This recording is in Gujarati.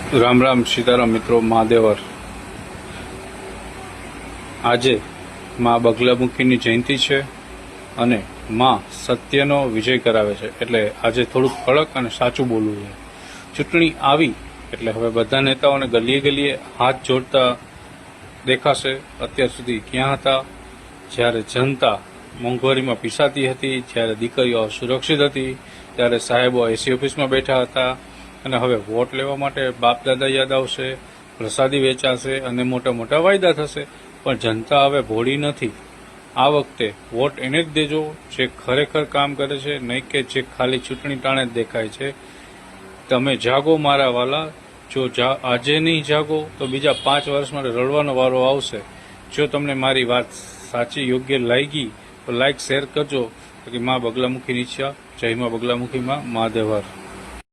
રામ રામ સીતારામ મિત્રો મહાદેવર। આજે માં બગલામુખીની જયંતિ છે અને માં સત્યનો વિજય કરાવે છે, એટલે આજે થોડુંક કડક અને સાચું બોલવું છે। ચૂંટણી આવી એટલે હવે બધા નેતાઓને ગલીએ ગલીએ હાથ જોડતા દેખાશે। અત્યાર સુધી ક્યાં હતા જ્યારે જનતા મોંઘવારીમાં પીસાતી હતી, જ્યારે દીકરીઓ સુરક્ષિત હતી, ત્યારે સાહેબો એસી ઓફિસમાં બેઠા હતા અને હવે વોટ લેવા માટે બાપ દાદા યાદ આવશે, પ્રસાદી વેચાશે અને મોટા મોટા વાયદા થશે। પણ જનતા હવે ભોળી નથી। આ વખતે વોટ એને જ દેજો જે ખરેખર કામ કરે છે, નહીં કે જે ખાલી ચૂંટણી ટાણે જ દેખાય છે। તમે જાગો મારા વાલા, જો આજે નહીં જાગો તો બીજા 5 વર્ષ માટે રડવાનો વારો આવશે। જો તમને મારી વાત સાચી યોગ્ય લાગી તો લાઈક શેર કરજો। કે માં બગલામુખીની ઈચ્છા। જય માં બગલામુખી માં, મહાદેવર।